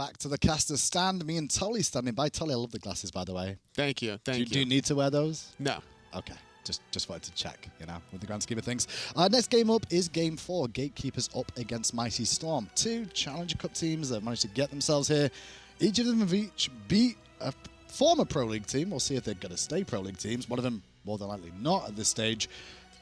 back to the caster's stand. Me and Tolly standing by. Tolly, I love the glasses, by the way. Thank you. Thank you. Do you need to wear those? No. Okay. Just wanted to check, you know, with the grand scheme of things. Next game up is Game 4. Gatekeepers up against Mighty Storm. Two Challenger Cup teams that have managed to get themselves here. Each of them have each beat a former Pro League team. We'll see if they're going to stay Pro League teams. One of them, more than likely not at this stage.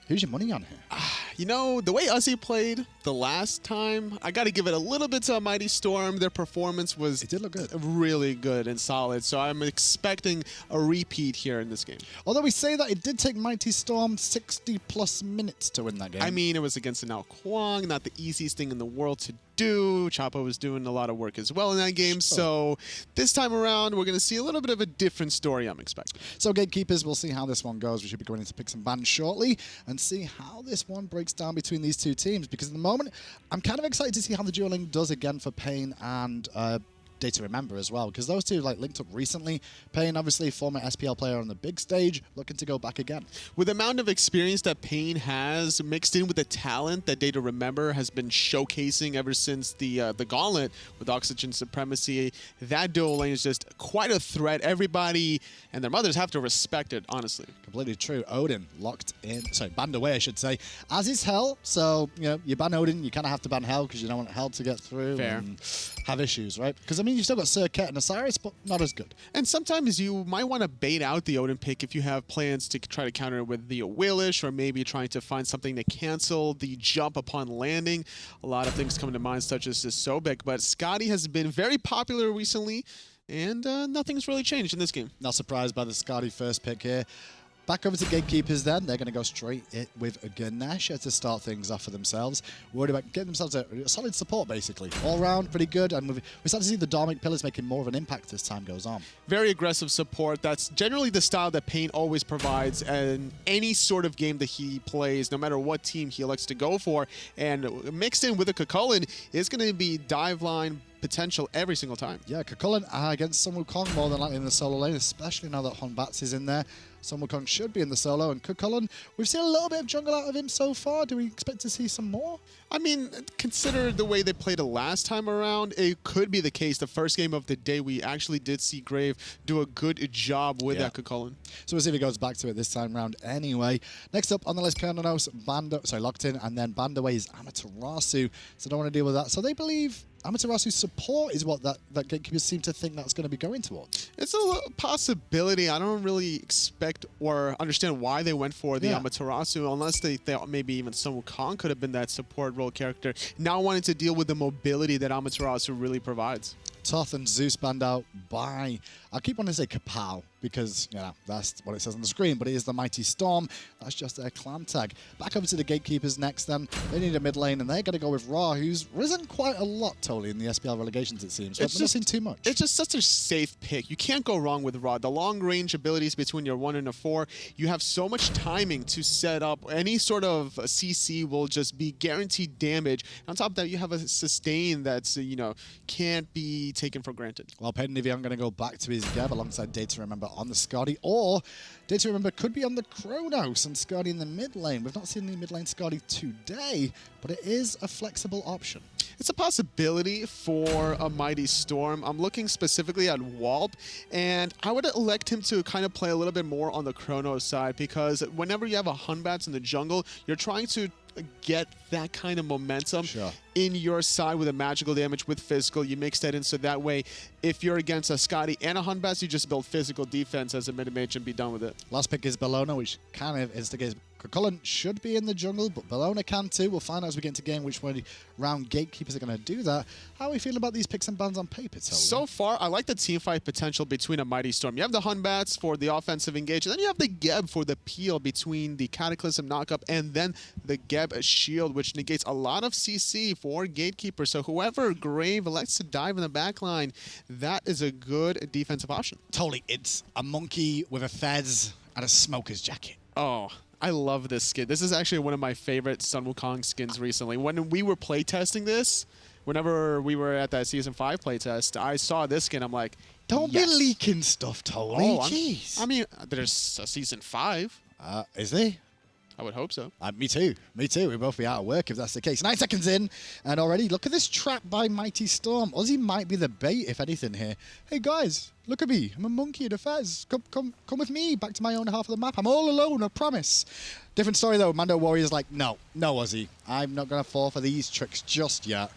Who's your money on here? You know, the way Uzzy played the last time, I got to give it a little bit to Mighty Storm. Their performance was It did look good. Really good and solid, so I'm expecting a repeat here in this game. Although we say that, it did take Mighty Storm 60-plus minutes to win that game. I mean, it was against an Wukong, not the easiest thing in the world to do. Chapo was doing a lot of work as well in that game, so this time around, we're going to see a little bit of a different story, I'm expecting. So Gatekeepers, we'll see how this one goes. We should be going into picks and bans shortly and see how this one breaks down between these two teams, because at the moment, I'm kind of excited to see how the dueling does again for Pain and DayToRemeber as well, because those two linked up recently. Pain, obviously, former SPL player on the big stage, looking to go back again. With the amount of experience that Pain has, mixed in with the talent that DayToRemeber has been showcasing ever since the Gauntlet with Oxygen Supremacy, that duo lane is just quite a threat. Everybody and their mothers have to respect it, honestly. Completely true. Odin locked in, sorry, banned away, I should say, as is Hell. So, you know, you ban Odin, you kind of have to ban Hell because you don't want Hell to get through and have issues, right? Because, I mean, you've still got Circuit and Osiris, but not as good. And sometimes you might want to bait out the Odin pick if you have plans to try to counter it with the Whalish, or maybe trying to find something to cancel the jump upon landing. A lot of things come to mind, such as Sobek, but Skadi has been very popular recently, and nothing's really changed in this game. Not surprised by the Skadi first pick here. Back over to Gatekeepers then. They're going to go straight with Ganesha to start things off for themselves. Worried about getting themselves a solid support, basically. All round, pretty good. And we start to see the Dharmic Pillars making more of an impact as time goes on. Very aggressive support. That's generally the style that Pain always provides in any sort of game that he plays, no matter what team he elects to go for. And mixed in with a Chulainn is going to be dive line potential every single time. Yeah, Chulainn against some Wukong more than likely in the solo lane, especially now that Batz is in there. Some Wukong should be in the solo, and Chulainn, we've seen a little bit of jungle out of him so far. Do we expect to see some more? I mean, consider the way they played it last time around, it could be the case. The first game of the day, we actually did see Grave do a good job with that Chulainn. So we'll see if he goes back to it this time round anyway. Next up on the list, Cernunnos, locked in, and then banned away is Amaterasu, so don't want to deal with that. So they believe Amaterasu's support is what that Gatekeepers seem to think that's going to be going towards. It's a possibility. I don't really expect or understand why they went for the Amaterasu, unless they thought maybe even Sun Wukong could have been that support role character. Now wanting to deal with the mobility that Amaterasu really provides. Toth and Zeus banned out by, I keep wanting to say Kapow, because, you know, that's what it says on the screen, but it is the Mighty Storm. That's just their clan tag. Back over to the Gatekeepers next then. They need a mid lane, and they're going to go with Ra, who's risen quite a lot, totally, in the SPL Relegations, it seems. But we're not seeing too much. It's just such a safe pick. You can't go wrong with Ra. The long-range abilities between your 1 and a 4, you have so much timing to set up. Any sort of CC will just be guaranteed damage. On top of that, you have a sustain that's, you know, can't be taken for granted. Well, PainDeViande going to go back to his Geb alongside DayToRemeber on the Skadi, or DayToRemeber could be on the Chronos and Skadi in the mid lane. We've not seen any mid lane Skadi today, but it is a flexible option. It's a possibility for a Mighty Storm. I'm looking specifically at Wolp, and I would elect him to kind of play a little bit more on the Chronos side, because whenever you have a Batz in the jungle, you're trying to get that kind of momentum in your side with a magical damage with physical. You mix that in so that way, if you're against a Skadi and a Batz, you just build physical defense as a mid-mage and be done with it. Last pick is Bellona, which kind of instigates. Chulainn should be in the jungle, but Bellona can too. We'll find out as we get into game which way round Gatekeepers are going to do that. How are we feeling about these picks and bans on paper, Tony? So far, I like the teamfight potential between a Mighty Storm. You have the Batz for the offensive engage, and then you have the Geb for the peel between the Cataclysm knockup and then the Geb shield, which negates a lot of CC for Gatekeeper. So whoever Grave elects to dive in the backline, that is a good defensive option. Totally. It's a monkey with a fez and a smoker's jacket. Oh, I love this skin. This is actually one of my favorite Sun Wukong skins recently. When we were playtesting this, whenever we were at that Season 5 playtest, I saw this skin. I'm like, don't be leaking stuff, Tony. Oh, jeez. I mean, there's a Season 5. Is there? I would hope so. Me too. Me too. We'll both be out of work if that's the case. 9 seconds in, and already look at this trap by Mighty Storm. Uzzy might be the bait, if anything, here. Hey, guys, look at me. I'm a monkey in a fez. Come with me back to my own half of the map. I'm all alone, I promise. Different story, though. MandoWarrior's like, no, Uzzy. I'm not going to fall for these tricks just yet.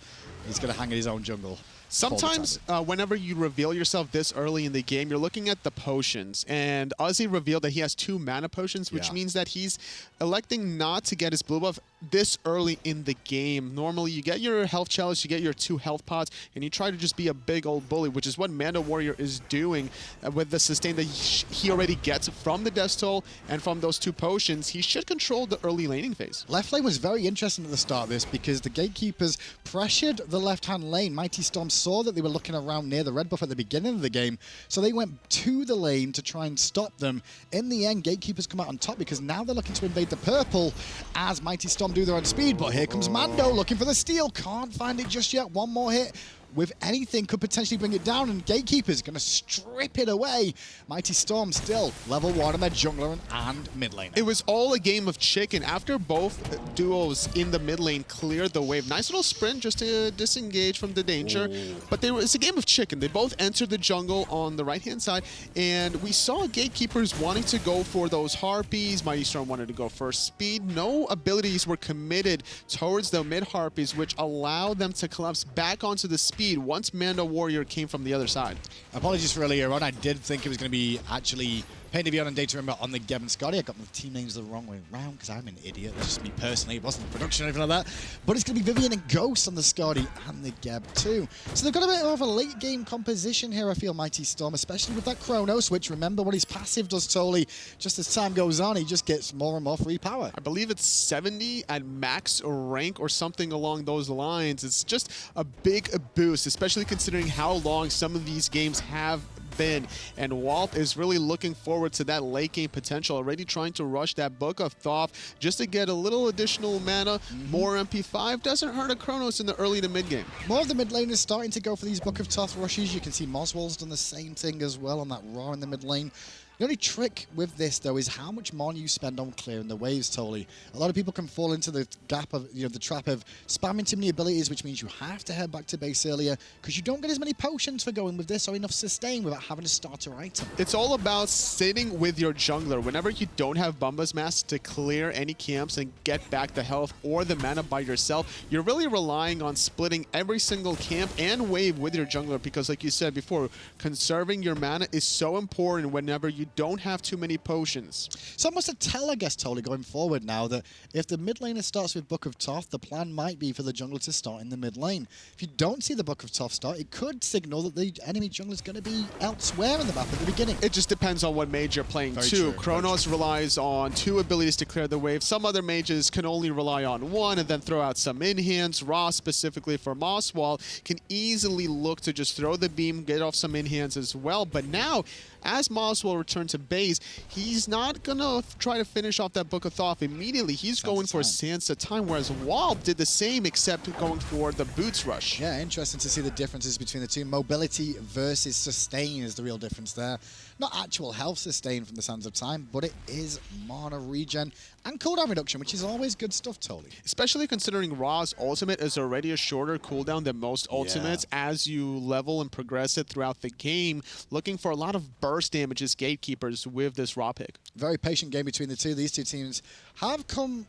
He's going to hang in his own jungle. Sometimes, whenever you reveal yourself this early in the game, you're looking at the potions. And Uzzy revealed that he has 2 mana potions, which means that he's electing not to get his blue buff this early in the game. Normally, you get your health chalice, you get your 2 health pots, and you try to just be a big old bully, which is what MandoWarrior is doing with the sustain that he already gets from the Death Toll and from those 2 potions. He should control the early laning phase. Left lane was very interesting at the start of this because the Gatekeepers pressured the left-hand lane. Mighty Storm saw that they were looking around near the red buff at the beginning of the game, so they went to the lane to try and stop them. In the end, Gatekeepers come out on top because now they're looking to invade the purple as Mighty Storm do their own speed, but here comes Mando looking for the steal. Can't find it just yet. One more hit with anything could potentially bring it down, and Gatekeepers going to strip it away. Mighty Storm still level 1 on their jungler and mid lane. It was all a game of chicken. After both duos in the mid lane cleared the wave, nice little sprint just to disengage from the danger. Ooh. But it's a game of chicken. They both entered the jungle on the right-hand side, and we saw Gatekeepers wanting to go for those harpies. Mighty Storm wanted to go for speed. No abilities were committed towards the mid harpies, which allowed them to collapse back onto the speed once MandoWarrior came from the other side. Apologies for earlier on. I did think it was going to be actually PainDeViande and DayToRemeber on the Geb and Skadi. I got the team names the wrong way around because I'm an idiot. That's just me personally. It wasn't the production or anything like that. But it's going to be Vivian and Ghost on the Skadi and the Geb too. So they've got a bit of a late game composition here, I feel, Mighty Storm, especially with that Chronos, which, remember what his passive does totally. Just as time goes on, he just gets more and more free power. I believe it's 70 at max rank or something along those lines. It's just a big boost, especially considering how long some of these games have been. And Wolp is really looking forward to that late game potential, already trying to rush that Book of Thoth just to get a little additional mana. More MP5 doesn't hurt a Chronos in the early to mid game. More of the mid lane is starting to go for these Book of Thoth rushes. You can see moswal's done the same thing as well on that Raw in the mid lane. The only trick with this, though, is how much money you spend on clearing the waves, totally. A lot of people can fall into the gap of, the trap of spamming too many abilities, which means you have to head back to base earlier because you don't get as many potions for going with this or enough sustain without having a starter item. It's all about sitting with your jungler. Whenever you don't have Bumba's Mask to clear any camps and get back the health or the mana by yourself, you're really relying on splitting every single camp and wave with your jungler because, like you said before, conserving your mana is so important whenever you don't have too many potions. So almost a tell, I guess, totally going forward now that if the mid laner starts with Book of Thoth, the plan might be for the jungler to start in the mid lane. If you don't see the Book of Thoth start, it could signal that the enemy jungler is going to be elsewhere in the map at the beginning. It just depends on what mage you're playing Very too. true, Chronos relies on 2 abilities to clear the wave. Some other mages can only rely on 1 and then throw out some in-hands. Ra, specifically for moswal, can easily look to just throw the beam, get off some in-hands as well. But now, as moswal return to base, he's not going to try to finish off that Book of Thoth immediately. He's going for Sands of Time, whereas Wolp did the same except going for the Boots Rush. Yeah, interesting to see the differences between the two. Mobility versus sustain is the real difference there. Not actual health sustain from the Sands of Time, but it is mana regen and cooldown reduction, which is always good stuff, totally. Especially considering Ra's ultimate is already a shorter cooldown than most ultimates as you level and progress it throughout the game. Looking for a lot of burst damages Gatekeepers with this Ra pick. Very patient game between the two. These two teams have come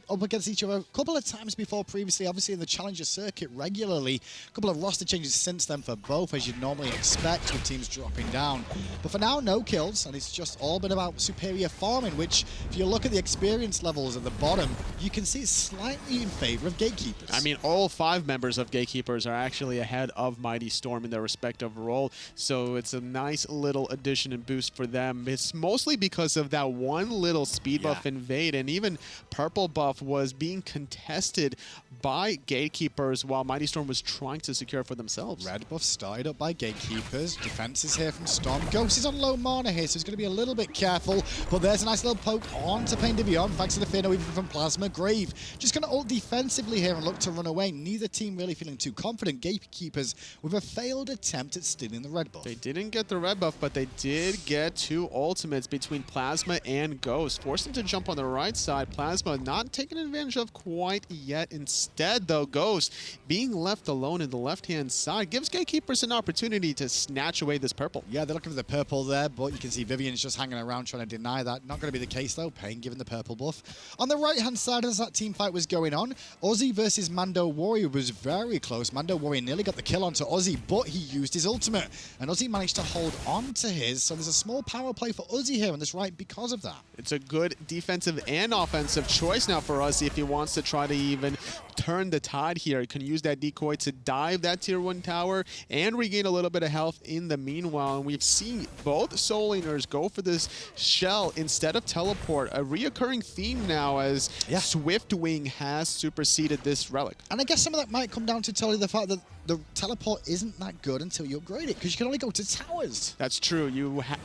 up against each other a couple of times before previously, obviously in the Challenger circuit regularly. A couple of roster changes since then for both, as you'd normally expect with teams dropping down. But for now, no kills, and it's just all been about superior farming, which, if you look at the experience levels at the bottom, you can see it's slightly in favor of Gatekeepers. I mean, all 5 members of Gatekeepers are actually ahead of Mighty Storm in their respective role, so it's a nice little addition and boost for them. It's mostly because of that one little speed buff invade, and even Purple purple buff was being contested by Gatekeepers while Mighty Storm was trying to secure it for themselves. Red buff started up by Gatekeepers. Defense is here from Storm. Ghost is on low mana here, so he's going to be a little bit careful. But there's a nice little poke onto PainDeViande, thanks to the Fino even from Plazma. Grave just going to ult defensively here and look to run away. Neither team really feeling too confident. Gatekeepers with a failed attempt at stealing the red buff. They didn't get the red buff, but they did get 2 ultimates between Plazma and Ghost, forcing to jump on the right side. Plasma not taken advantage of quite yet. Instead, though, Ghost being left alone in the left-hand side gives Gatekeepers an opportunity to snatch away this purple. Yeah, they're looking for the purple there, but you can see Vivian's just hanging around trying to deny that. Not going to be the case, though. Pain given the purple buff. On the right-hand side, as that team fight was going on, Uzzy versus MandoWarrior was very close. MandoWarrior nearly got the kill onto Uzzy, but he used his ultimate, and Uzzy managed to hold on to his, so there's a small power play for Uzzy here on this right because of that. It's a good defensive and offensive choice now for Uzzy if he wants to try to even turn the tide here. He can use that decoy to dive that tier 1 tower and regain a little bit of health in the meanwhile. And we've seen both soul laners go for this shell instead of teleport, a reoccurring theme now as Swiftwing has superseded this relic. And I guess some of that might come down to totally the fact that the teleport isn't that good until you upgrade it, because you can only go to towers. That's true.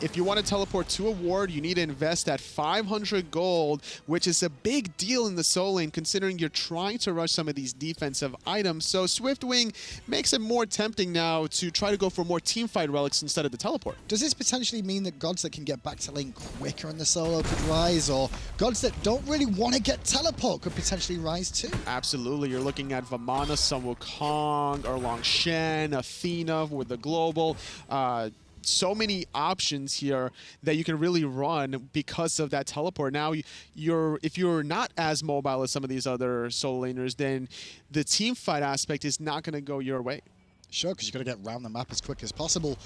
If you want to teleport to a ward, you need to invest that 500 gold, which is a big deal in the soul lane, considering you're trying to rush some of these defensive items. So Swiftwing makes it more tempting now to try to go for more teamfight relics instead of the teleport. Does this potentially mean that gods that can get back to lane quicker in the solo could rise, or gods that don't really want to get teleport could potentially rise too? Absolutely. You're looking at Vamana, some Wukong, or Shen, Athena with the global. So many options here that you can really run because of that teleport. Now, if you're not as mobile as some of these other solo laners, then the team fight aspect is not going to go your way. Sure, because you've got to get around the map as quick as possible.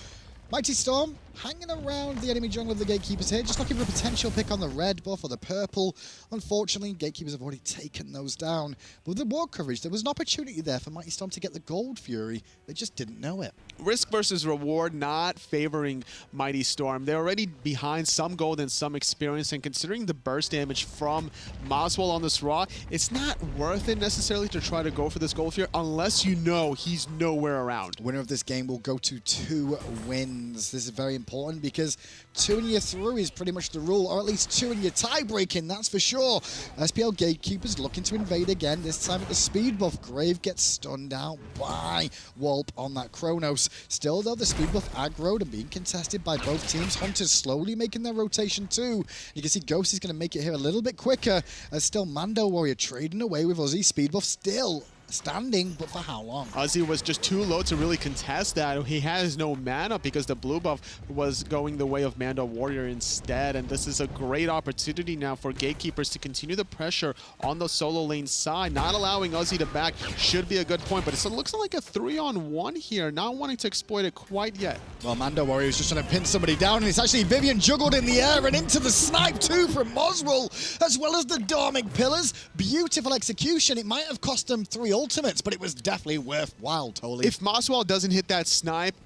Mighty Storm hanging around the enemy jungle of the Gatekeepers here, just looking for a potential pick on the red buff or the purple. Unfortunately, Gatekeepers have already taken those down. But with the ward coverage, there was an opportunity there for Mighty Storm to get the gold Fury. They just didn't know it. Risk versus reward not favoring Mighty Storm. They're already behind some gold and some experience, and considering the burst damage from moswal on this Raw, it's not worth it necessarily to try to go for this gold Fury unless you know he's nowhere around. Winner of this game will go to 2 wins. This is very important because 2 and you're through is pretty much the rule, or at least 2 and you're tie-breaking, that's for sure. SPL Gatekeepers looking to invade again, this time at the speed buff. Grave gets stunned out by Wolp on that Chronos. Still, though, the speed buff aggroed and being contested by both teams. Hunters slowly making their rotation too. You can see Ghost is going to make it here a little bit quicker, as still MandoWarrior trading away with Uzzy. Speed buff still standing, but for how long? Uzzy was just too low to really contest that. He has no mana because the blue buff was going the way of MandoWarrior instead, and this is a great opportunity now for Gatekeepers to continue the pressure on the solo lane side. Not allowing Uzzy to back should be a good point, but it looks like a 3-on-1 here, not wanting to exploit it quite yet. Well, MandoWarrior is just trying to pin somebody down, and it's actually Vivian juggled in the air and into the snipe too from moswal, as well as the Dharmic Pillars. Beautiful execution. It might have cost them 3 ultimates, but it was definitely worthwhile, totally. If moswal doesn't hit that snipe,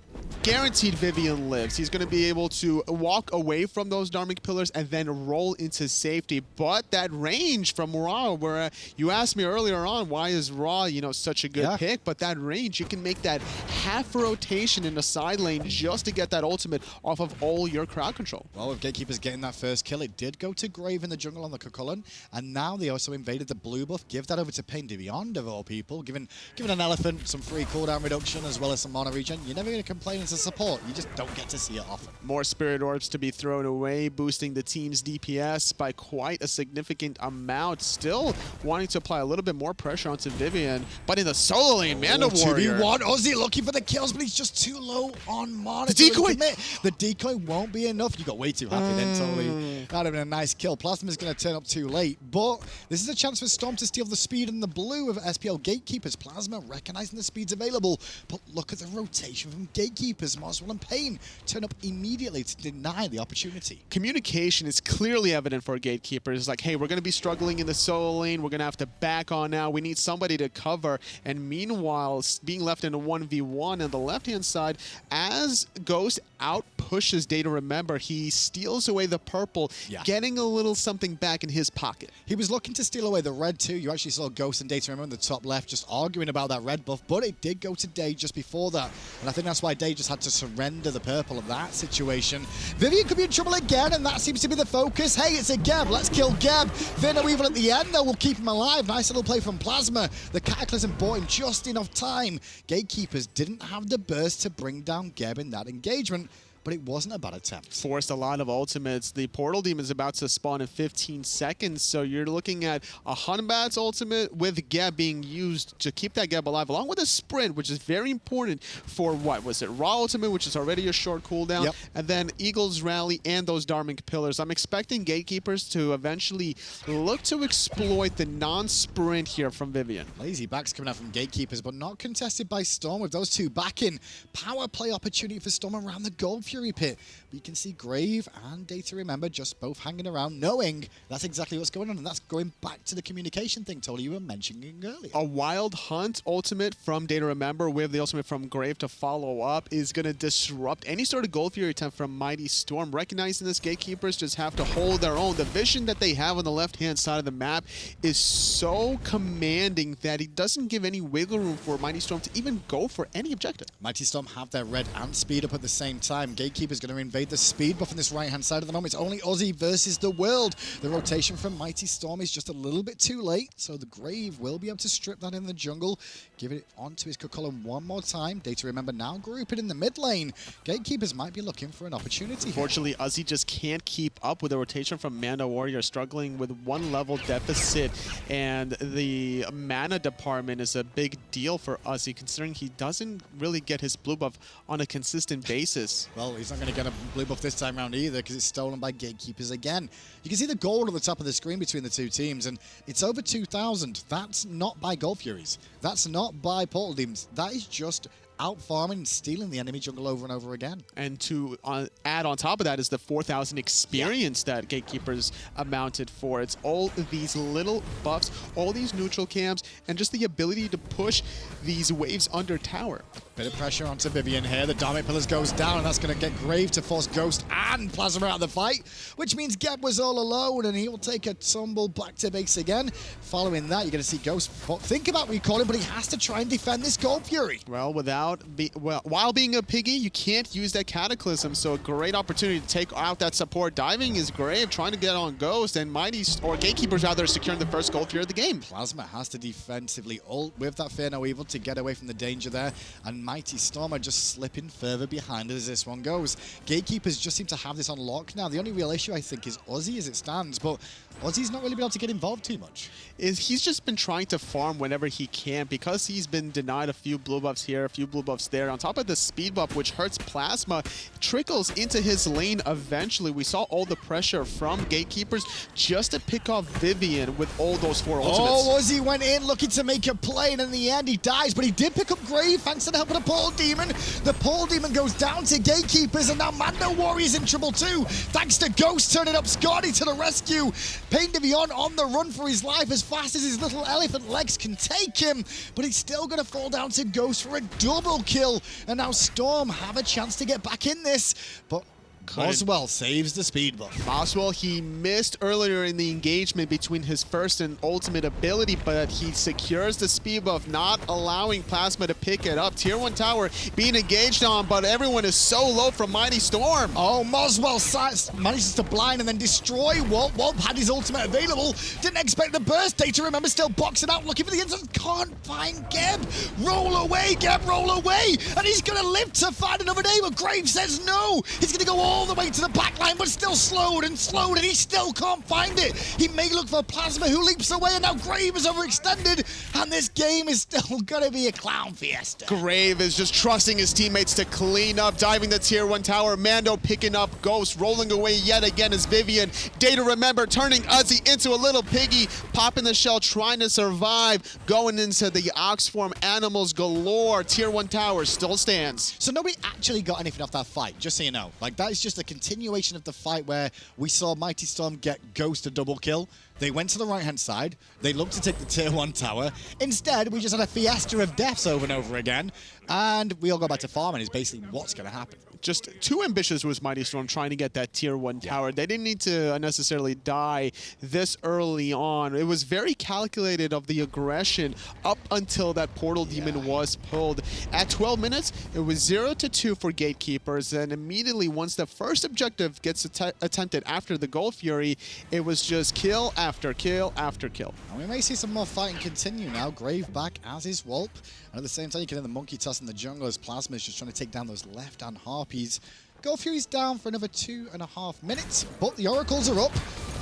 guaranteed Vivian lives. He's going to be able to walk away from those Dharmic Pillars and then roll into safety. But that range from Ra, where you asked me earlier on, why is Ra, such a good pick? But that range, you can make that half rotation in the side lane just to get that ultimate off of all your crowd control. Well, with Gatekeepers getting that first kill, it did go to Grave in the jungle on the Chulainn, and now they also invaded the blue buff. Give that over to PainDeViande of all people, giving an elephant some free cooldown reduction as well as some mana regen. You're never going to complain as a support. You just don't get to see it often. More Spirit Orbs to be thrown away, boosting the team's DPS by quite a significant amount. Still wanting to apply a little bit more pressure onto Vivian, but in the solo lane, MandoWarrior. 2v1, Uzzy looking for the kills, but he's just too low on mana. The decoy! The decoy won't be enough. You got way too happy then, totally. That'd have been a nice kill. Plasma's going to turn up too late, but this is a chance for Storm to steal the speed and the blue of SPL Gatekeepers. Plasma recognizing the speeds available, but look at the rotation from Gatekeepers. moswal and Pain turn up immediately to deny the opportunity. Communication is clearly evident for Gatekeepers. It's like, hey, we're going to be struggling in the solo lane. We're going to have to back on now. We need somebody to cover. And meanwhile, being left in a 1v1 on the left-hand side, as Ghost out pushes DayToRemeber. He steals away the purple, getting a little something back in his pocket. He was looking to steal away the red too. You actually saw Ghost and DayToRemeber in the top left just arguing about that red buff, but it did go to Day just before that. And I think that's why Day just had to surrender the purple of that situation. Vivian could be in trouble again, and that seems to be the focus. Hey, it's a Geb. Let's kill Geb. Fear no evil at the end, though. We'll keep him alive. Nice little play from Plazma. The Cataclysm bought him just enough time. Gatekeepers didn't have the burst to bring down Geb in that engagement, but it wasn't a bad attempt. Forced a lot of ultimates. The Portal Demon is about to spawn in 15 seconds, so you're looking at a Hunbat's ultimate with Geb being used to keep that Geb alive, along with a sprint, which is very important for, what was it, Raw ultimate, which is already a short cooldown, and then Eagle's Rally and those Dharmic Pillars. I'm expecting Gatekeepers to eventually look to exploit the non-sprint here from Vivian. Lazy backs coming out from Gatekeepers, but not contested by Storm with those two backing. Power play opportunity for Storm around the Gold Fury pit. But you can see Grave and DayToRemeber just both hanging around, knowing that's exactly what's going on, and that's going back to the communication thing, Tolly, you were mentioning earlier. A Wild Hunt ultimate from DayToRemeber with the ultimate from Grave to follow up is going to disrupt any sort of Gold Fury attempt from Mighty Storm. Recognizing this, Gatekeepers just have to hold their own. The vision that they have on the left-hand side of the map is so commanding that it doesn't give any wiggle room for Mighty Storm to even go for any objective. Mighty Storm have their red and speed up at the same time. Gatekeeper's going to invade the speed buff on this right-hand side at the moment. It's only Uzzy versus the world. The rotation from Mighty Storm is just a little bit too late, so the Grave will be able to strip that in the jungle, give it onto his column one more time. DayToRemeber now grouping in the mid lane. Gatekeepers might be looking for an opportunity. Unfortunately, Uzzy just can't keep up with the rotation from MandoWarrior, struggling with one level deficit, and the mana department is a big deal for Uzzy, considering he doesn't really get his blue buff on a consistent basis. Well, he's not going to get a blue buff this time around either, because it's stolen by Gatekeepers again. You can see the gold at the top of the screen between the two teams, and it's over 2,000. That's not by Gold Furies. That's not by Portal Demons. That is just out farming and stealing the enemy jungle over and over again. And to add on top of that is the 4,000 experience that Gatekeepers amounted for. It's all these little buffs, all these neutral camps, and just the ability to push these waves under tower. Bit of pressure onto Vivian here. The Dharmic Pillars goes down, and that's going to get Grave to force Ghost and Plazma out of the fight, which means Geb was all alone, and he will take a tumble back to base again. Following that, you're going to see Ghost think about recalling, but he has to try and defend this Gold Fury. Well, while being a piggy, you can't use that Cataclysm, so a great opportunity to take out that support. Diving is Grave, trying to get on Ghost, and Gatekeepers out there securing the first Gold Fury of the game. Plazma has to defensively ult with that Fear No Evil to get away from the danger there, and Mighty Storm are just slipping further behind as this one goes. Gatekeepers just seem to have this on lock now. The only real issue, I think, is Uzzy as it stands, but Uzzy's not really been able to get involved too much. He's just been trying to farm whenever he can, because he's been denied a few blue buffs here, a few blue buffs there. On top of the speed buff, which hurts Plazma, trickles into his lane eventually. We saw all the pressure from Gatekeepers just to pick off Vivian with all those 4 ultimates. Oh, Uzzy went in looking to make a play, and in the end he dies, but he did pick up Grave thanks to the help of the Portal Demon. The Portal Demon goes down to Gatekeepers, and now MandoWarrior's in trouble too, thanks to Ghost turning up Skadi to the rescue. PainDeViande on the run for his life as fast as his little elephant legs can take him, but he's still going to fall down to Ghost for a double kill. And now Storm have a chance to get back in this, but moswal saves the speed buff. Moswal, he missed earlier in the engagement between his first and ultimate ability, but he secures the speed buff, not allowing Plazma to pick it up. Tier 1 tower being engaged on, but everyone is so low from Mighty Storm. Oh, moswal manages to blind and then destroy Wolp. Wolp had his ultimate available. Didn't expect the burst. DayToRemeber still boxing out, looking for the instant. Can't find Geb. Roll away, Geb, roll away. And he's going to live to find another day, but Grave says no. He's going to go all the way to the back line, but still slowed, and he still can't find it. He may look for Plazma, who leaps away, and now Grave is overextended, and this game is still going to be a clown fiesta. Grave is just trusting his teammates to clean up, diving the tier 1 tower. Mando picking up Ghost, rolling away yet again as Vivian. DayToRemeber turning Uzzy into a little piggy, popping the shell, trying to survive, going into the Ox form, animals galore. Tier 1 tower still stands. So nobody actually got anything off that fight, just so you know. Like, that is just a continuation of the fight where we saw Mighty Storm get Ghost a double kill. They went to the right-hand side. They looked to take the tier 1 tower. Instead, we just had a fiesta of deaths over and over again. And we all go back to farming is basically what's going to happen. Just too ambitious was Mighty Storm trying to get that tier 1 tower. They didn't need to necessarily die this early on. It was very calculated of the aggression up until that portal demon was pulled. At 12 minutes, it was 0-2 for Gatekeepers, and immediately once the first objective gets attempted after the Gold Fury, it was just kill after kill after kill. And we may see some more fighting continue now. Grave back, as is Wolp. And at the same time, you can hear the monkey toss in the jungle as Plazma is just trying to take down those left-hand harpies. Gold Fury's down for another 2.5 minutes, but the oracles are up,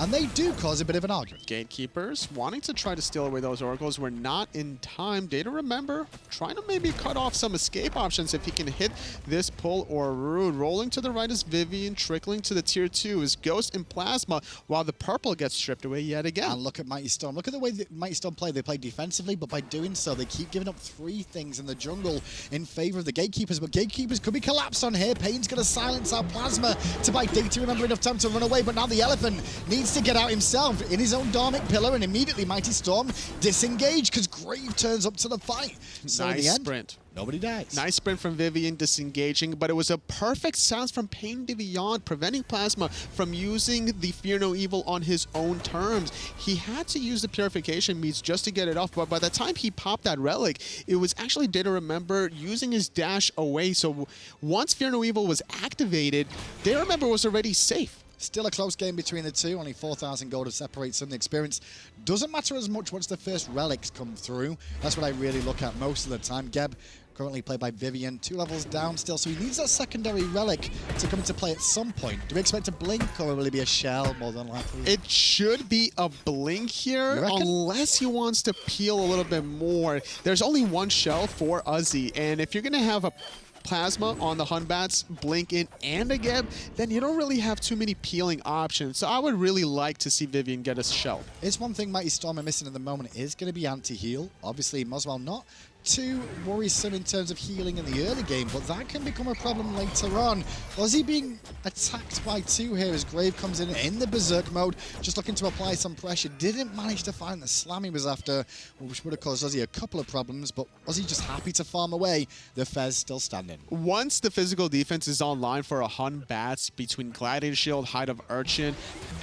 and they do cause a bit of an argument. Gatekeepers wanting to try to steal away those oracles were not in time. DayToRemeber trying to maybe cut off some escape options if he can hit this pull or root. Rolling to the right is Vivian, trickling to the tier 2 is Ghost and Plazma, while the purple gets stripped away yet again. And look at Mighty Storm. Look at the way that Mighty Storm play. They play defensively, but by doing so, they keep giving up 3 things in the jungle in favor of the Gatekeepers. But Gatekeepers could be collapsed on here. Pain's going to silence out Plazma to buy DayToRemeber enough time to run away, but now the elephant needs to get out himself in his own Dharmic pillar, and immediately Mighty Storm disengaged because Grave turns up to the fight. So in the end, sprint. Nobody dies. Nice sprint from Vivian disengaging, but it was a perfect silence from PainDeViande, preventing Plazma from using the Fear No Evil on his own terms. He had to use the Purification Meats just to get it off, but by the time he popped that relic, it was actually DayToRemeber using his dash away. So once Fear No Evil was activated, DayToRemeber was already safe. Still a close game between the two. Only 4,000 gold to separate some. The experience doesn't matter as much once the first relics come through. That's what I really look at most of the time. Geb, currently played by Vivian, 2 levels down still, so he needs that secondary relic to come into play at some point. Do we expect a blink, or will it be a shell more than likely? It should be a blink here, unless he wants to peel a little bit more. There's only 1 shell for Uzzy, and if you're going to have a Plazma on the Hunbats, blink in, and a Geb, then you don't really have too many peeling options. So I would really like to see Vivian get a shell. It's one thing Mighty Storm are missing at the moment is going to be anti-heal. Obviously, moswal not too worrisome in terms of healing in the early game, but that can become a problem later on. Uzzy being attacked by 2 here as Grave comes in the berserk mode, just looking to apply some pressure. Didn't manage to find the slam he was after, which would have caused Uzzy a couple of problems, but Uzzy just happy to farm away. The Fez still standing. Once the physical defense is online for a Hun Batz between Gladiator Shield, Hide of Urchin,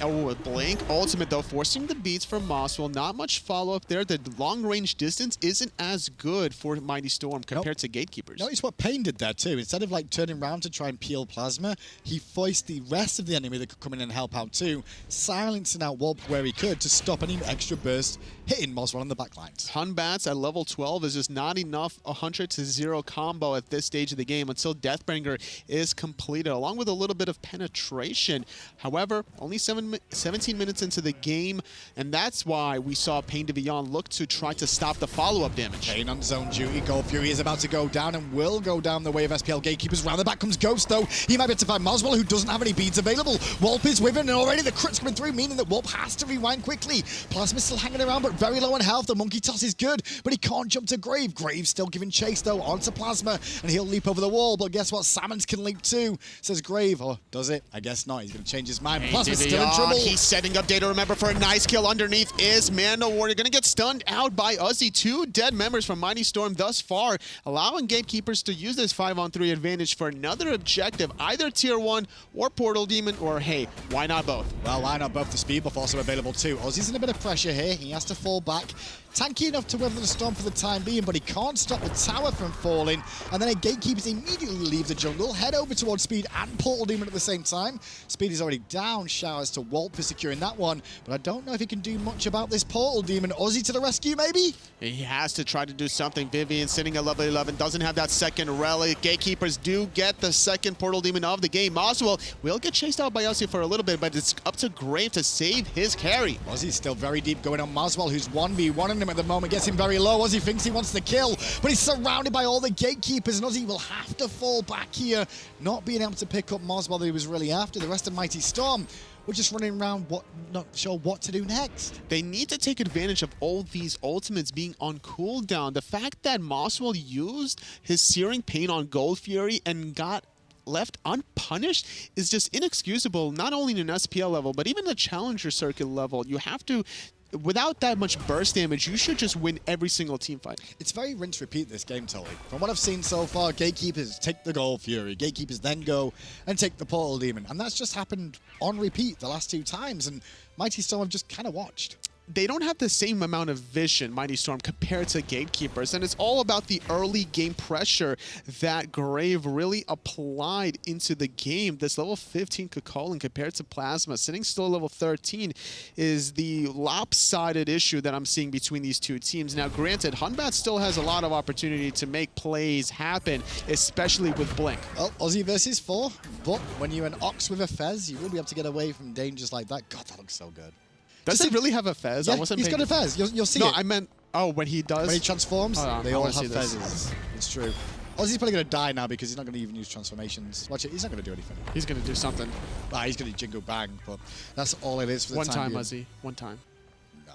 with Blink, Ultimate though, forcing the beats from moswal. Not much follow-up there. The long-range distance isn't as good for Mighty Storm compared to Gatekeepers. Notice what Pain did there too. Instead of like turning around to try and peel Plazma, he foisted the rest of the enemy that could come in and help out too, silencing out Wolp where he could to stop any extra burst hitting moswal on the backlines. Hun Batz at level 12 is just not enough 100-0 combo at this stage of the game until Deathbringer is completed, along with a little bit of penetration. However, only 17 minutes into the game, and that's why we saw PainDeViande look to try to stop the follow-up damage. Pain on zone duty. Gold Fury is about to go down and will go down the way of SPL Gatekeepers. Round the back comes Ghost, though. He might be able to find moswal, who doesn't have any beads available. Wolp is with him, and already the crit's coming through, meaning that Wolp has to rewind quickly. Plazma's still hanging around, but very low on health. The monkey toss is good, but he can't jump to Grave. Grave's still giving chase, though, onto Plazma, and he'll leap over the wall, but guess what? Salmons can leap too, says Grave. Or does it? I guess not. He's going to change his mind. Plazma's still in trouble. He's setting up DayToRemeber for a nice kill. Underneath is MandoWarrior. Going to get stunned out by Uzzy. 2 dead members from Mighty Storm thus far, allowing Gatekeepers to use this 5-on-3 advantage for another objective, either Tier 1 or Portal Demon, or hey, why not both? Well, why not both? The speed buff also available too. Uzzy's in a bit of pressure here. He has to fall back. Tanky enough to weather the storm for the time being, but he can't stop the tower from falling. And then Gatekeepers immediately leave the jungle, head over towards Speed and Portal Demon at the same time. Speed is already down. Showers to Wolp for securing that one, but I don't know if he can do much about this Portal Demon. Uzzy to the rescue, maybe? He has to try to do something. Vivian sitting at level 11, doesn't have that second relic. Gatekeepers do get the second Portal Demon of the game. Moswal will get chased out by Uzzy for a little bit, but it's up to Grave to save his carry. Uzzy's still very deep going on moswal, who's 1v1ing him at the moment, gets him very low. Uzzy thinks he wants the kill, but he's surrounded by all the Gatekeepers, and Uzzy will have to fall back here, not being able to pick up moswal that he was really after. The rest of Mighty Storm were just running around, not sure what to do next. They need to take advantage of all these ultimates being on cooldown. The fact that moswal used his Searing Pain on Gold Fury and got left unpunished is just inexcusable, not only in an SPL level, but even the Challenger Circuit level. You have to without that much burst damage, you should just win every single team fight. It's very rinse-repeat, this game, Tully. From what I've seen so far, Gatekeepers take the Gold Fury. Gatekeepers then go and take the Portal Demon. And that's just happened on repeat the last 2 times. And Mighty Storm have just kind of watched. They don't have the same amount of vision, Mighty Storm, compared to Gatekeepers, and it's all about the early game pressure that Grave really applied into the game. This level 15 Chulainn compared to Plazma, sitting still at level 13, is the lopsided issue that I'm seeing between these two teams. Now, granted, Batz still has a lot of opportunity to make plays happen, especially with Blink. Well, Uzzy versus 4, but when you're an Ox with a Fez, you will be able to get away from dangers like that. God, that looks so good. Does he really have a Fez? Yeah, I wasn't he's got a Fez. You'll see it. No, I meant, oh, when he does? When he transforms, they all have this. Fezes. It's true. Uzzy's probably going to die now because he's not going to even use transformations. Watch it, he's not going to do anything. He's going to do something. Nah, he's going to jingle bang, but that's all it is for the One time, being. Uzzy. One time. Nah.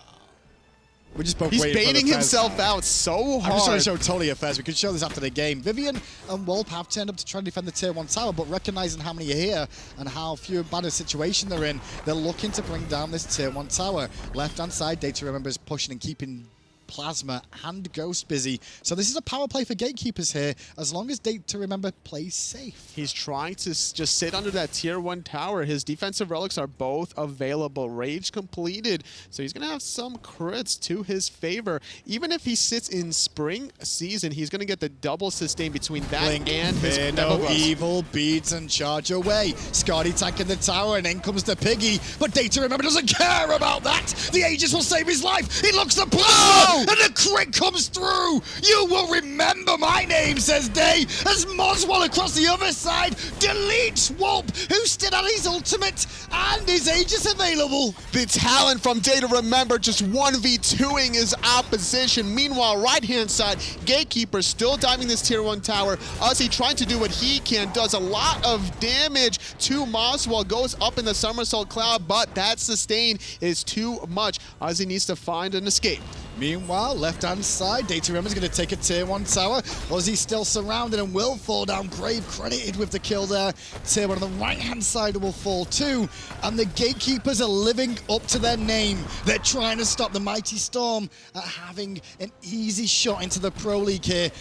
We're just both He's waiting for the baiting Fez. himself out so hard. I'm just trying to show Tully a Fez. We could show this after the game. Vivian and Wolp have turned up to try and defend the Tier 1 tower, but recognizing how many are here and how few and bad a situation they're in, they're looking to bring down this Tier 1 tower. Left-hand side, DayToRemeber is pushing and keeping Plazma and Ghost busy. So this is a power play for Gatekeepers here, as long as DayToRemeber plays safe. He's trying to just sit under that Tier 1 tower. His defensive relics are both available. Rage completed. So he's going to have some crits to his favor. Even if he sits in Spring Season, he's going to get the double sustain between that Blink, and his fear Devil no Gloves. evil, beads and charge away. Skadi attacking the tower and in comes the Piggy, but DayToRemeber doesn't care about that. The Aegis will save his life. He looks the Plazma and the crit comes through. You will remember my name, says Day, as moswal across the other side deletes Wolp, who still had his ultimate and his Aegis available. The talent from DayToRemeber just 1v2ing his opposition. Meanwhile, right-hand side, Gatekeeper still diving this Tier 1 tower. Uzzy trying to do what he can, does a lot of damage to moswal, goes up in the somersault cloud, but that sustain is too much. Uzzy needs to find an escape. Meanwhile, left-hand side, DayToRemeber's going to take a Tier 1 tower. Uzzy's still surrounded and will fall down. Grave credited with the kill there. Tier 1 on the right-hand side will fall too. And the Gatekeepers are living up to their name. They're trying to stop the Mighty Storm at having an easy shot into the Pro League here.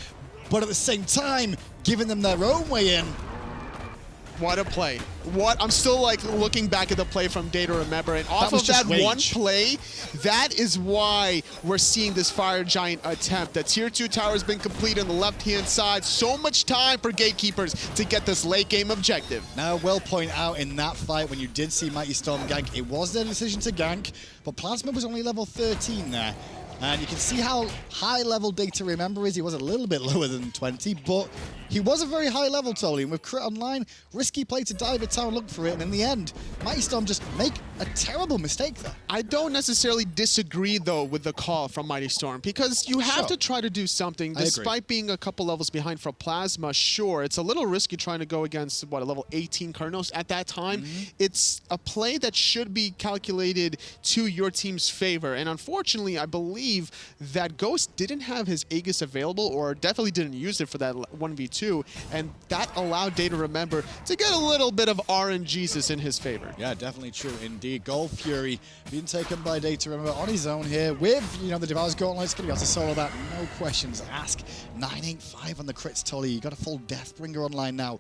But at the same time, giving them their own way in. What a play. I'm still like looking back at the play from DayToRemeber, and off of that one play, that is why we're seeing this Fire Giant attempt. The Tier 2 tower has been completed on the left-hand side. So much time for Gatekeepers to get this late game objective. Now, I will point out in that fight, when you did see Mighty Storm gank, it was their decision to gank, but Plazma was only level 13 there. And you can see how high level DayToRemeber is. He was a little bit lower than 20, but he was a very high level, Tully. And with crit online, risky play to dive a tower, look for it. And in the end, Mighty Storm just make a terrible mistake there. I don't necessarily disagree, though, with the call from Mighty Storm, because you have to try to do something. Despite being a couple levels behind for Plazma, sure, it's a little risky trying to go against, what, a level 18 Chronos at that time. It's a play that should be calculated to your team's favor. And unfortunately, I believe that Ghost didn't have his Aegis available, or definitely didn't use it for that 1v2, and that allowed DayToRemeber to get a little bit of RNGesus in his favor. Yeah, definitely true indeed. Gold Fury being taken by DayToRemeber on his own here with, the Devour's Gauntlet. It's going to be able to solo that, no questions asked. 985 on the crits, Tully. You got a full Deathbringer online now.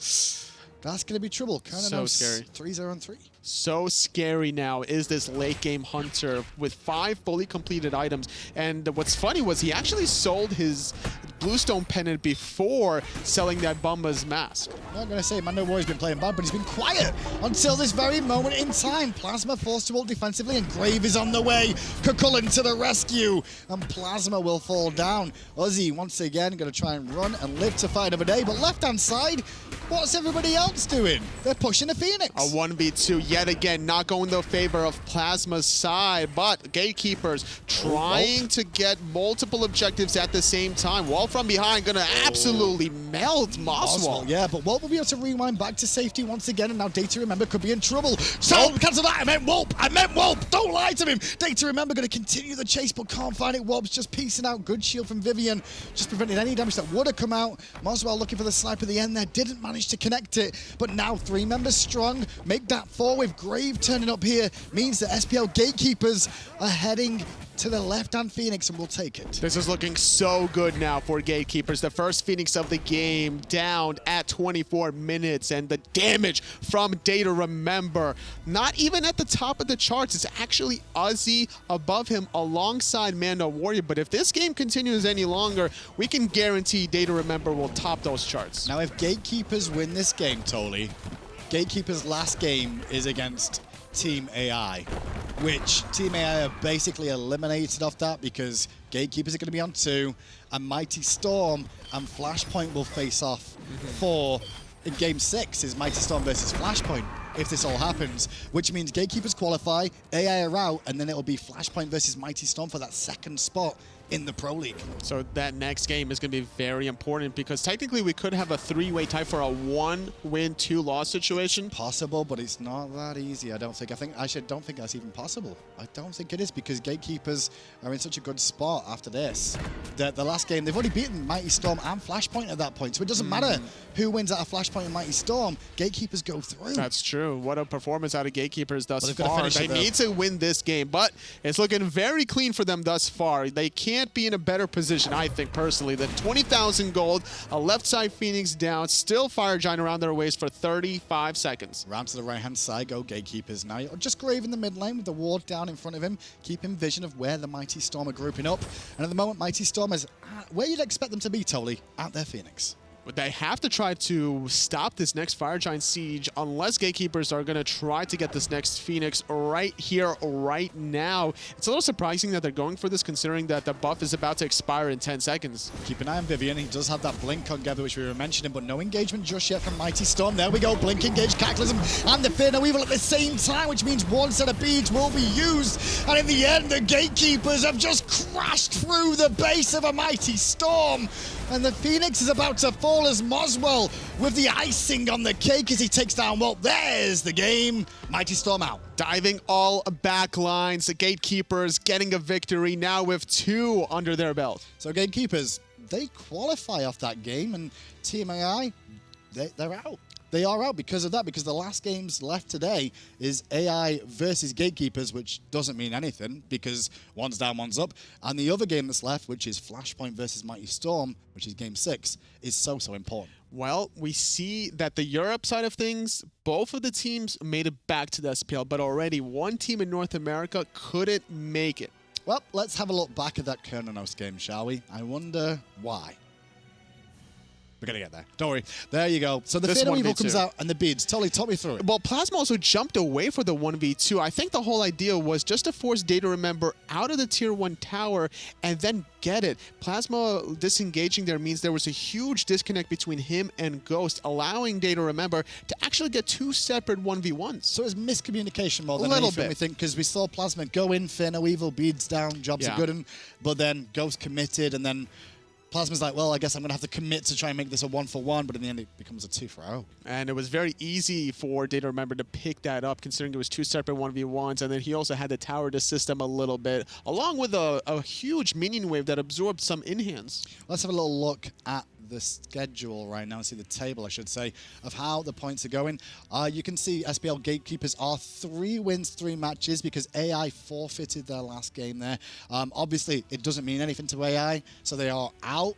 That's going to be trouble. So scary. 3-0-3. So scary now is this late game Hunter with 5 fully completed items. And what's funny was he actually sold his Bluestone Pendant before selling that Bumba's Mask. I'm not going to say MandoWarrior's been playing bad, but he's been quiet until this very moment in time. Plazma forced to ult defensively, and Grave is on the way. Chulainn to the rescue, and Plazma will fall down. Uzzy, once again, going to try and run and live to fight another day, but left-hand side, what's everybody else doing? They're pushing a Phoenix. A 1v2 yet again, not going the favor of Plazma's side, but Gatekeepers trying to get multiple objectives at the same time. Wolp from behind, gonna absolutely melt moswal. Yeah, but Wolp will be able to rewind back to safety once again, and now DayToRemeber could be in trouble. So, cancel that. I meant Wolp. Don't lie to him. DayToRemeber going to continue the chase, but can't find it. Wolp's just piecing out. Good shield from Vivian, just preventing any damage that would have come out. moswal looking for the snipe at the end there, didn't manage to connect it, but now 3 members strong. Make that 4 with Grave turning up here, means that SPL Gatekeepers are heading to the left-hand Phoenix, and we'll take it. This is looking so good now for Gatekeepers. The first Phoenix of the game down at 24 minutes, and the damage from DayToRemeber. Not even at the top of the charts. It's actually Uzzy above him alongside MandoWarrior. But if this game continues any longer, we can guarantee DayToRemeber will top those charts. Now, if Gatekeepers win this game, Toli, Gatekeepers' last game is against Team AI, which Team AI are basically eliminated off that because Gatekeepers are going to be on 2, and Mighty Storm and Flashpoint will face off for, in Game 6, is Mighty Storm versus Flashpoint, if this all happens, which means Gatekeepers qualify, AI are out, and then it'll be Flashpoint versus Mighty Storm for that 2nd spot in the Pro League. So that next game is going to be very important because technically we could have a 3-way tie for a 1-win, 2-loss situation. Possible, but it's not that easy, I don't think. I don't think that's even possible. I don't think it is because Gatekeepers are in such a good spot after this. The last game, they've already beaten Mighty Storm and Flashpoint at that point, so it doesn't matter who wins out of Flashpoint and Mighty Storm. Gatekeepers go through. That's true. What a performance out of Gatekeepers thus far. They need to win this game, but it's looking very clean for them thus far. They can't be in a better position, I think, personally. The 20,000 gold, a left side Phoenix down, still Fire Giant around their waist for 35 seconds. Round to the right-hand side, go Gatekeepers now. Just Grave in the mid lane with the ward down in front of him, keeping vision of where the Mighty Storm are grouping up. And at the moment, Mighty Storm is where you'd expect them to be, Toli, at their Phoenix. But they have to try to stop this next Fire Giant siege unless Gatekeepers are going to try to get this next Phoenix right here, right now. It's a little surprising that they're going for this considering that the buff is about to expire in 10 seconds. Keep an eye on Vivian. He does have that blink on Gather, which we were mentioning, but no engagement just yet from Mighty Storm. There we go. Blink, engage, Cataclysm, and the Fear No Evil at the same time, which means one set of beads will be used. And in the end, the Gatekeepers have just crashed through the base of a Mighty Storm. And the Phoenix is about to fall as moswal with the icing on the cake as he takes down Wolp. There's the game. Mighty Storm out. Diving all back lines. The Gatekeepers getting a victory now with 2 under their belt. So Gatekeepers, they qualify off that game, and Team AI, they're out. They are out because of that, because the last games left today is AI versus Gatekeepers, which doesn't mean anything because one's down, one's up. And the other game that's left, which is Flashpoint versus Mighty Storm, which is Game 6, is so important. Well, we see that the Europe side of things, both of the teams made it back to the SPL, but already one team in North America couldn't make it. Well, let's have a look back at that Cernunnos game, shall we? I wonder why. We're going to get there. Don't worry. There you go. So the Fear No Evil comes out and the beads. Totally talk me through it. Well, Plazma also jumped away for the 1v2. I think the whole idea was just to force DayToRemeber out of the tier 1 tower and then get it. Plazma disengaging there means there was a huge disconnect between him and Ghost, allowing DayToRemeber to actually get 2 separate 1v1s. So it's miscommunication more than anything, we think, because we saw Plazma go in, Fear No Evil, beads down, jobs are good, but then Ghost committed, and then Plazma's like, well, I guess I'm going to have to commit to try and make this a 1-for-1, but in the end, it becomes a 2-for-0. And it was very easy for DayToRemeber to pick that up, considering it was 2 separate 1v1s, and then he also had the tower to system a little bit, along with a huge minion wave that absorbed some in-hands. Let's have a little look at the schedule right now, see the table, I should say, of how the points are going. You can see SPL Gatekeepers are 3 wins, 3 matches because AI forfeited their last game there. Obviously, it doesn't mean anything to AI, so they are out.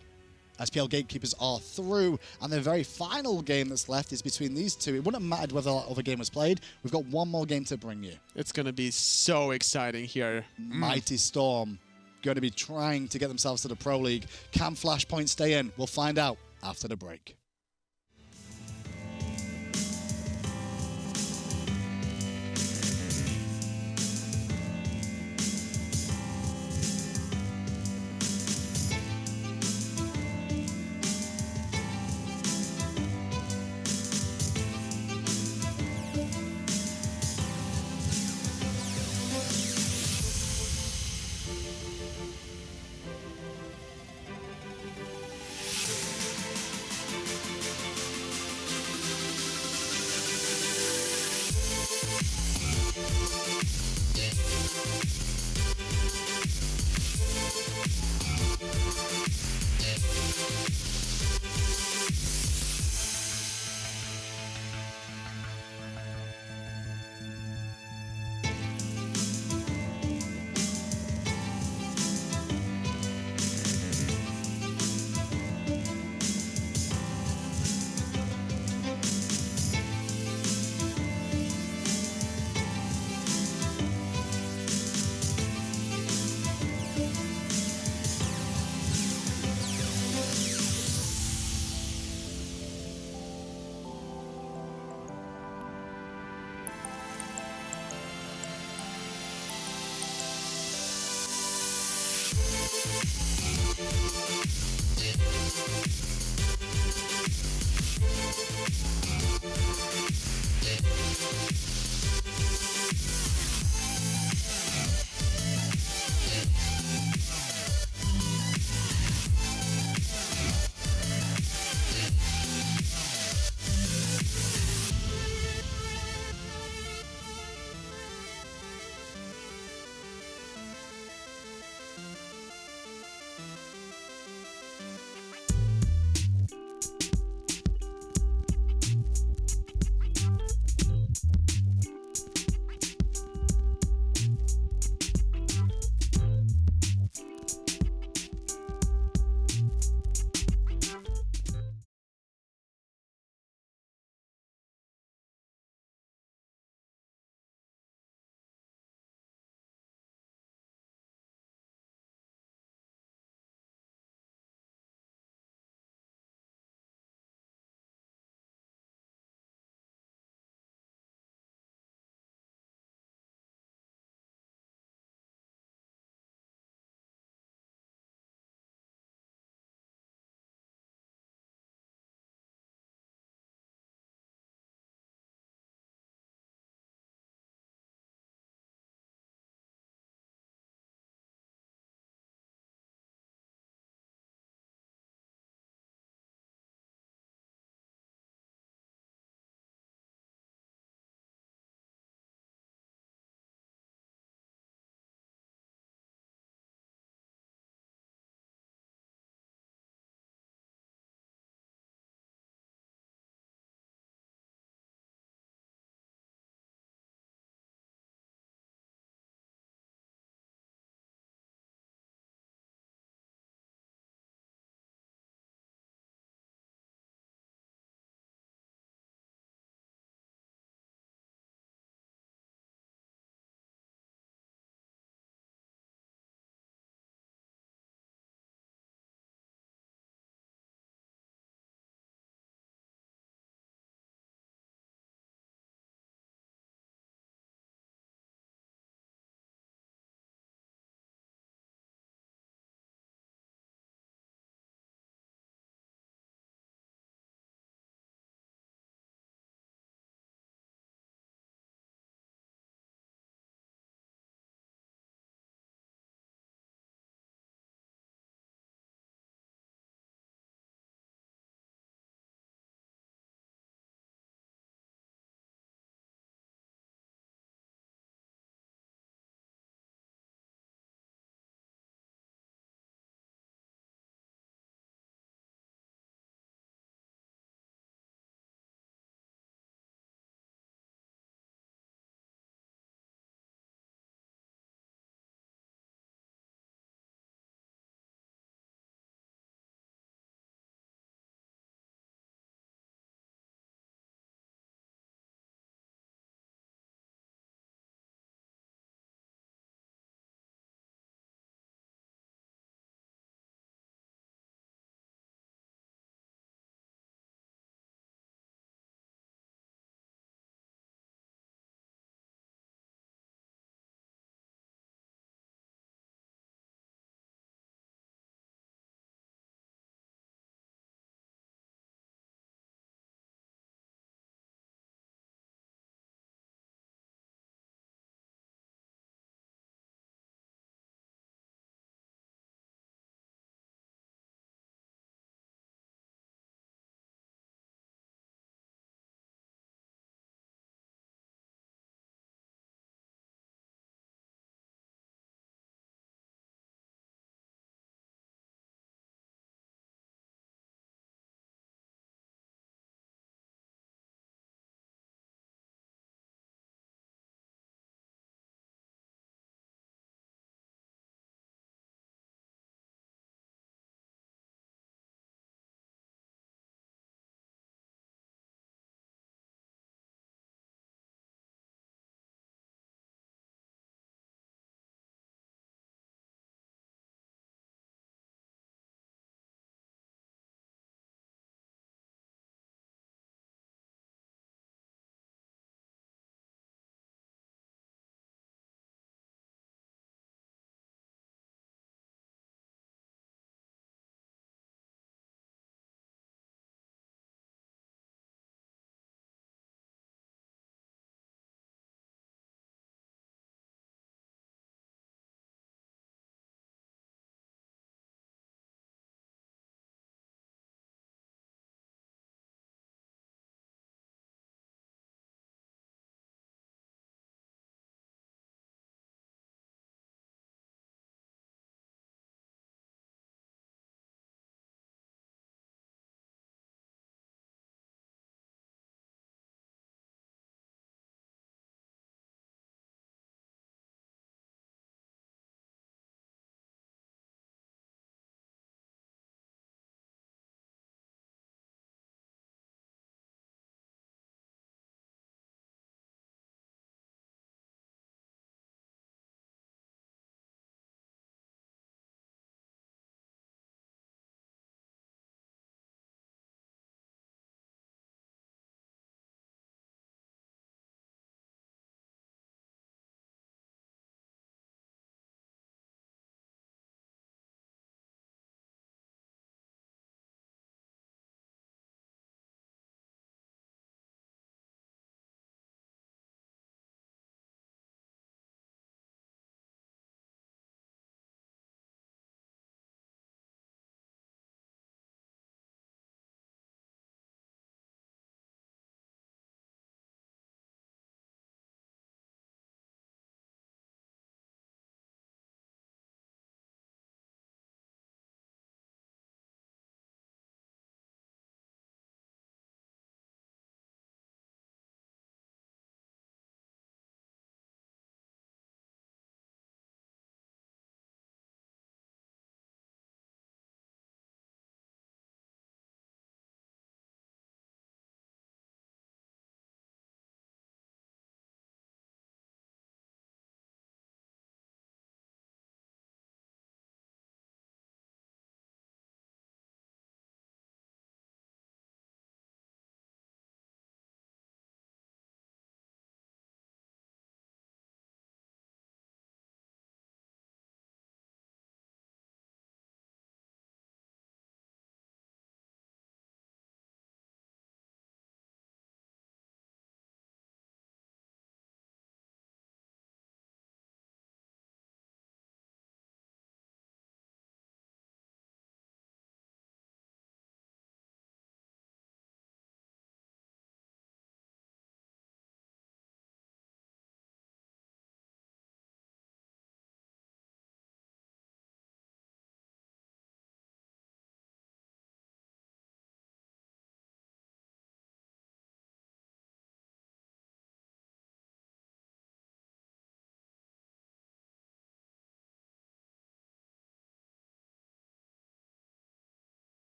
SPL Gatekeepers are through, and the very final game that's left is between these two. It wouldn't have mattered whether that other game was played. We've got one more game to bring you. It's going to be so exciting here. Mighty Storm going to be trying to get themselves to the Pro League. Can Flashpoint stay in? We'll find out after the break.